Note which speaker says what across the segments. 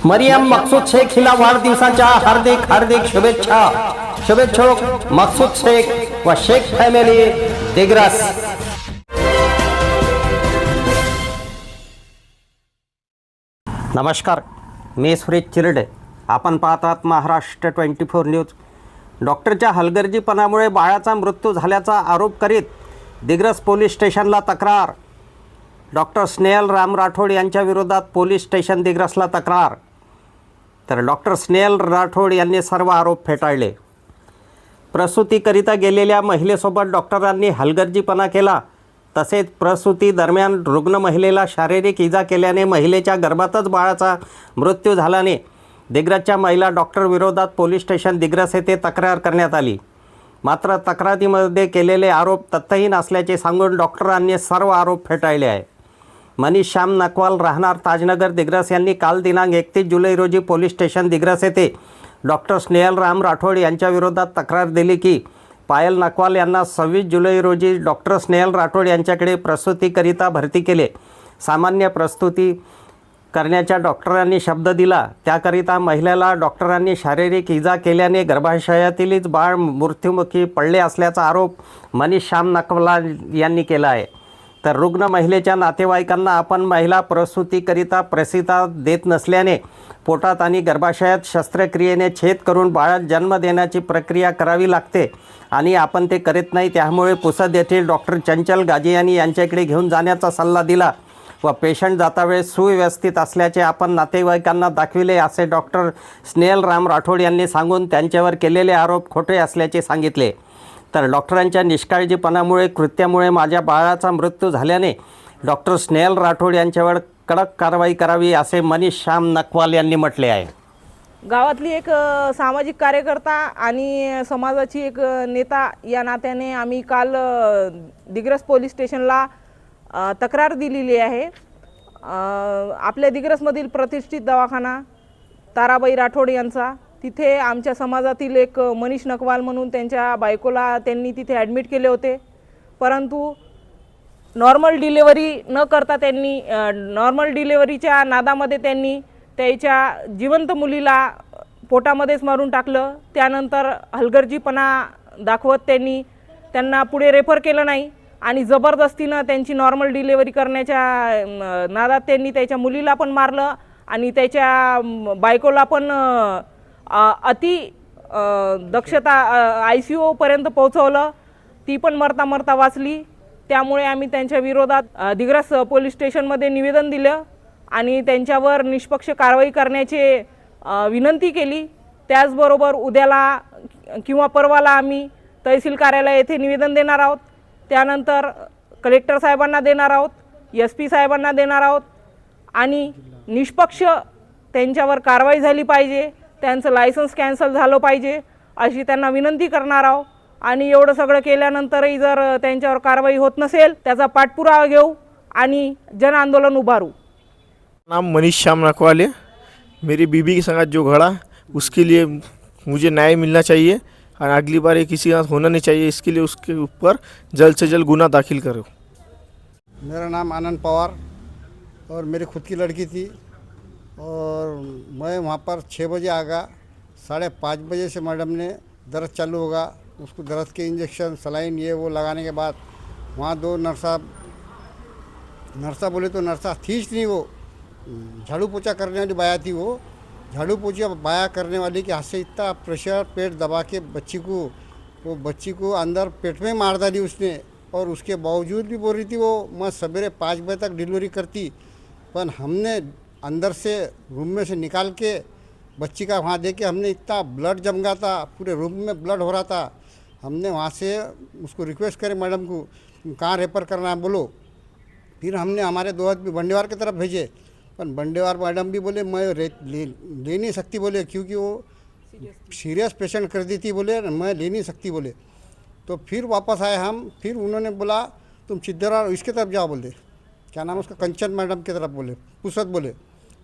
Speaker 1: मरियम मकसूद शेख हिला वाढदिवसाच्या हार्दिक हार्दिक शुभेच्छा। शुभेच्छुक मकसूद शेख व शेख फॅमिली दिग्रस। नमस्कार, मी सुरेश चिरडे। आपण पाहतात महाराष्ट्र 24 न्यूज। डॉक्टरच्या हलगर्जीपणामुळे बाळाचा मृत्यू झाल्याचा आरोप करीत दिग्रस पोलीस स्टेशनला तक्रार। डॉक्टर स्नेहल राम राठोड यांच्या विरोधात पोलीस स्टेशन दिग्रसला तक्रार। तर डॉक्टर स्नेहल राठोड यांनी सर्व आरोप फेटाळले। प्रसूतीकरिता गेलेल्या महिलेसोबत डॉक्टरांनी हलगर्जीपणा केला, तसेच प्रसूती दरम्यान रुग्ण महिलेला शारीरिक इजा केल्याने महिलेच्या गर्भातच बाळाचा मृत्यू झाल्याने दिग्रसच्या महिला डॉक्टर विरोधात पोलीस स्टेशन दिग्रस येथे तक्रार करण्यात आली। मात्र तक्रारीमध्ये केलेले आरोप तथ्यहीन असल्याचे सांगून डॉक्टरांनी सर्व आरोप फेटाळले आहे। मनीष श्याम नकवाल राहणार ताजनगर दिग्रस यांनी काल दिनांक 31 जुलै रोजी पोलीस स्टेशन दिग्रस येथे डॉक्टर स्नेहल राम राठोड यांच्या विरोधात तक्रार दिली की पायल नकवाल यांना 26 जुलै रोजी डॉक्टर स्नेहल राठोड यांच्याकडे प्रसूतीकरिता भरती केले। सामान्य प्रसूती करण्याच्या डॉक्टरांनी शब्द दिला, त्याकरिता महिलेला डॉक्टरांनी शारीरिक इजा केल्याने गर्भाशयातीलच बाळ मृत्युमुखी पडले असल्याचा आरोप मनीष श्याम नकवाल यांनी केला आहे। तर रुग्ण महिलेच्या नातेवाईकांना आपण महिला प्रसूतीकरिता प्रसिद्धा देत नसल्याने पोटात आणि गर्भाशयात शस्त्रक्रियेने छेद करून बाळास जन्म देण्याची प्रक्रिया करावी लागते आणि आपण ते करीत नाही। त्यामुळे पुसद येथील डॉक्टर चंचल गाजियानी यांच्याकडे घेऊन जाण्याचा सल्ला दिला व पेशंट जातावेळेस सुव्यवस्थित असल्याचे आपण नातेवाईकांना दाखविले असे डॉक्टर स्नेहल राम राठोड यांनी सांगून त्यांच्यावर केलेले आरोप खोटे असल्याचे सांगितले। तर डॉक्टरांच्या निष्काळजीपणामुळे कृत्यामुळे माझ्या बाळाचा मृत्यू झाल्याने डॉक्टर स्नेहल राठोड यांच्यावर कडक कारवाई करावी असे मनीष श्याम नकवाल यांनी म्हटले आहे।
Speaker 2: गावातली एक सामाजिक कार्यकर्ता आणि समाजाची एक नेता या नात्याने आम्ही काल दिग्रस पोलीस स्टेशनला तक्रार दिलेली आहे। आपल्या दिग्रसमधील प्रतिष्ठित दवाखाना ताराबाई राठोड यांचा, तिथे आमच्या समाजातील एक मनीष नकवाल म्हणून त्यांच्या बायकोला त्यांनी तिथे ॲडमिट केले होते, परंतु नॉर्मल डिलिव्हरी न करता त्यांनी नॉर्मल डिलिव्हरीच्या नादामध्ये त्यांनी त्याच्या जिवंत मुलीला पोटामध्येच मारून टाकलं। त्यानंतर हलगर्जीपणा दाखवत त्यांना पुढे रेफर केलं नाही आणि जबरदस्तीनं त्यांची नॉर्मल डिलिव्हरी करण्याच्या नादात त्यांनी त्याच्या मुलीला पण मारलं आणि त्याच्या बायकोला पण अति दक्षता ICU पर्यंत पोहोचवलं। ती पण मरता मरता वाचली। त्यामुळे आम्ही त्यांच्या विरोधात दिग्रस पोलीस स्टेशनमध्ये निवेदन दिलं आणि त्यांच्यावर निष्पक्ष कारवाई करण्याची विनंती केली। त्याचबरोबर उद्याला किंवा परवाला आम्ही तहसील कार्यालय येथे निवेदन देणार आहोत, त्यानंतर कलेक्टर साहेबांना देणार आहोत, SP साहेबांना देणार आहोत आणि निष्पक्ष त्यांच्यावर कारवाई झाली पाहिजे, त्यांचं लायसन्स कॅन्सल झालं पाहिजे अशी त्यांना विनंती करणार आहोत। आणि एवढं सगळं केल्यानंतरही जर त्यांच्यावर कारवाई होत नसेल त्याचा पाठपुरावा घेऊ आणि जन आंदोलन उभारू।
Speaker 3: नाम मनीष श्याम नकवाल है। मेरी बीबी के साथ जो घड़ा उसके लिए मुझे न्याय मिलना चाहिए और अगली बार ये किसी का होना नहीं चाहिए, इसके लिए उसके ऊपर जल्द से जल्द गुना दाखिल करो।
Speaker 4: मेरा नाम आनंद पवार और मेरी खुद की लड़की थी और मैं वहाँ पर 6 बजे आ गया। 5:30 बजे से मैडम ने दर्द चालू होगा, उसको दर्द के इंजेक्शन सलाइन ये वो लगाने के बाद वहाँ 2 नर्सा बोले तो नर्सा थीच नहीं, वो झाड़ू पोछा करने वाली बाया थी। वो झाड़ू पोछा बाया करने वाली के हाथ से इतना प्रेशर पेट दबा के बच्ची को अंदर पेट में मार डाली उसने। और उसके बावजूद भी बोल रही थी वो मैं सवेरे 5 बजे तक डिलीवरी करती, पर हमने अंदर से रूम में से निकाल के बच्ची का वहाँ दे के हमने इतना ब्लड जम गया था, पूरे रूम में ब्लड हो रहा था। हमने वहाँ से उसको रिक्वेस्ट करे मैडम को कहाँ रेफर करना है बोलो। फिर हमने हमारे 2 आदमी बंडेवार की तरफ भेजे, पर बंडेवार मैडम भी बोले मैं ले नहीं सकती बोले, क्योंकि वो सीरियस पेशेंट कर दी थी बोले, मैं ले नहीं सकती बोले। तो फिर वापस आए हम, फिर उन्होंने बोला तुम सिद्धरा इसके तरफ जाओ बोले, क्या नाम उसका कंचन मैडम की तरफ बोले, पुसद बोले।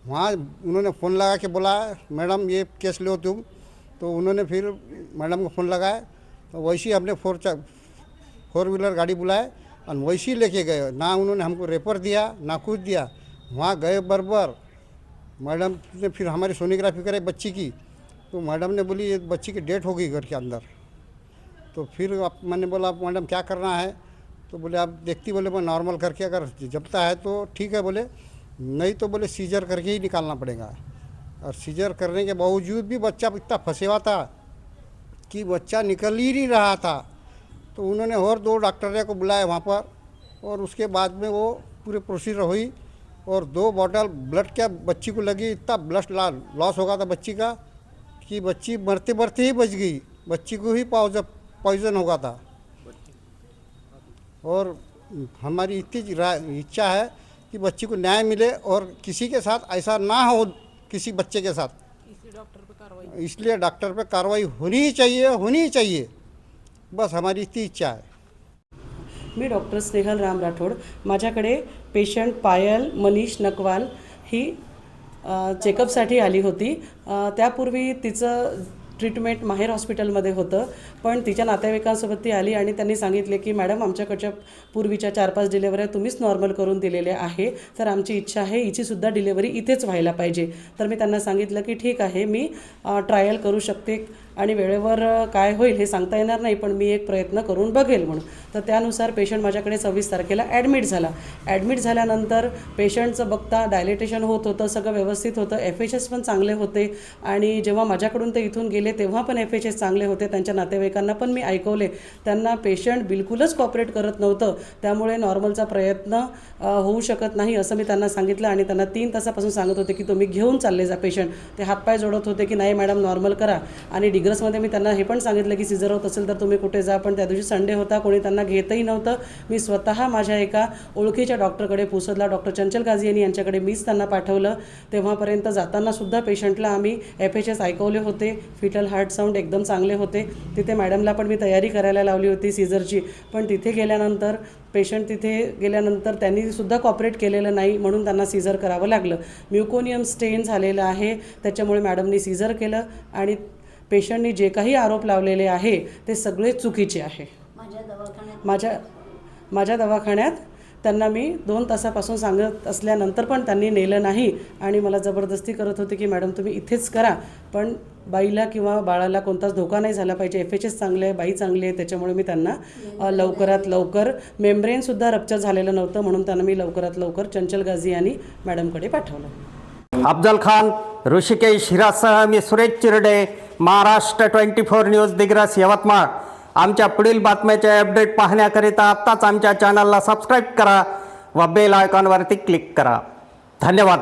Speaker 4: वहाँ उन्होंने फ़ोन लगा के बोला मैडम ये केस लो तुम। तो उन्होंने फिर मैडम को फ़ोन लगाया, तो वैसे ही हमने 4 व्हीलर गाड़ी बुलाए और वैसे ही लेके गए। ना उन्होंने हमको रेफर दिया ना कुछ दिया। वहाँ गए बराबर मैडम ने फिर हमारी सोनोग्राफी कराई बच्ची की, तो मैडम ने बोली ये बच्ची की डेथ हो गई घर के अंदर। तो फिर मैंने बोला मैडम क्या करना है, तो बोले आप देखती, बोले मैं नॉर्मल करके अगर जमता है तो ठीक है, बोले नहीं तो बोले सीजर करके ही निकालना पड़ेगा। और सीजर करने के बावजूद भी बच्चा इतना फंसे हुआ था कि बच्चा निकल ही नहीं रहा था। तो उन्होंने और 2 डॉक्टर को बुलाया वहाँ पर, और उसके बाद में वो पूरी प्रोसीजर हुई और 2 बॉटल ब्लड क्या बच्ची को लगी। इतना ब्लड लॉस हो गया था बच्ची का कि बच्ची मरते मरते ही बच गई, बच्ची को ही पॉइजन हो गया था। और हमारी इतनी इच्छा है कि बच्ची को न्याय मिले और किसी के साथ ऐसा ना हो, किसी बच्चे के साथ। इसलिए डॉक्टर पे कार्रवाई होनी ही चाहिए, बस हमारी इतनी इच्छा है।
Speaker 5: मी डॉक्टर स्नेहल राम राठोड. माझ्याकडे पेशंट पायल मनीष नकवाल ही चेकअपसाठी आली होती. त्यापूर्वी तिचं ट्रीटमेंट माहेर हॉस्पिटलमध्ये होतं, पण तिच्या नातेवाईकांसोबत ती आली आणि त्यांनी सांगितले की मॅडम आमच्याकडच्या पूर्वीच्या 4-5 डिलेवऱ्या तुम्हीच नॉर्मल करून दिलेल्या आहे, तर आमची इच्छा आहे हिचीसुद्धा डिलेवरी इथेच व्हायला पाहिजे. तर मी त्यांना सांगितलं की ठीक आहे, मी ट्रायल करू शकते आणि वेळेवर काय होईल हे सांगता येणार नाही, पण मी एक प्रयत्न करून बघेल म्हणून. तर त्यानुसार पेशंट माझ्याकडे 26 तारखेला ॲडमिट झाला. ॲडमिट झाल्यानंतर पेशंटचं बघता डायलेटेशन होत होतं, सगळं व्यवस्थित होतं, FHS पण चांगले होते. आणि जेव्हा माझ्याकडून ते इथून गेले तेव्हा पण FHS चांगले होते. त्यांच्या नातेवाईकांना पण मी ऐकवले, त्यांना पेशंट बिलकुलच कॉपरेट करत नव्हतं, त्यामुळे नॉर्मलचा प्रयत्न होऊ शकत नाही असं मी त्यांना सांगितलं. आणि त्यांना 3 तासापासून सांगत होते की तुम्ही घेऊन चालले जा पेशंट. ते हातपाय जोडत होते की नाही मॅडम नॉर्मल करा. आणि डिग्रसमध्ये मी त्यांना हे पण सांगितलं की सिझर होत असेल तर तुम्ही कुठे जा, पण त्या दिवशी संडे होता, कोणी त्यांना घेतही नव्हतं. मी स्वतः माझ्या एका ओळखीच्या डॉक्टरकडे, पुसदला डॉक्टर चंचल गाझियानी यांच्याकडे मीच त्यांना पाठवलं. तेव्हापर्यंत जातानासुद्धा पेशंटला आम्ही FHS ऐकवले होते, फिटल हार्ट साऊंड एकदम चांगले होते. तिथे मॅडमला पण मी तयारी करायला लावली होती सीझरची, पण तिथे गेल्यानंतर त्यांनी सुद्धा कॉपरेट केलेलं नाही, म्हणून त्यांना सीझर करावं लागलं. म्युकोनियम स्टेन झालेलं आहे, त्याच्यामुळे मॅडमनी सीझर केलं. आणि पेशंटनी जे काही आरोप लावलेले आहे ते सगळे चुकीचे आहे. माझ्या दवाखान्यात त्यांना मी 2 तासापासून सांगत असल्यानंतर पण त्यांनी नेलं नाही आणि मला जबरदस्ती करत होते की मॅडम तुम्ही इथेच करा, पण बाईला किंवा बाळाला कोणताच धोका नाही झाला पाहिजे, FHS चांगले आहे, बाई चांगली आहे. त्याच्यामुळे मी त्यांना लवकरात लवकर, मेम्ब्रेनसुद्धा रप्चर झालेलं नव्हतं म्हणून त्यांना मी लवकरात लवकर चंचल गाझियानी मॅडमकडे पाठवलं.
Speaker 1: अफजल खान, ऋषिकेश हिरासह मी सुरेश चिरडे, महाराष्ट्र 24 न्यूज दिग्रस यवतमाळ. आमच्या पुढील बातम्याचे अपडेट पाहण्याकरिता आत्ताच आमच्या चॅनलला सबस्क्राईब करा व बेल आयकॉनवरती क्लिक करा. धन्यवाद.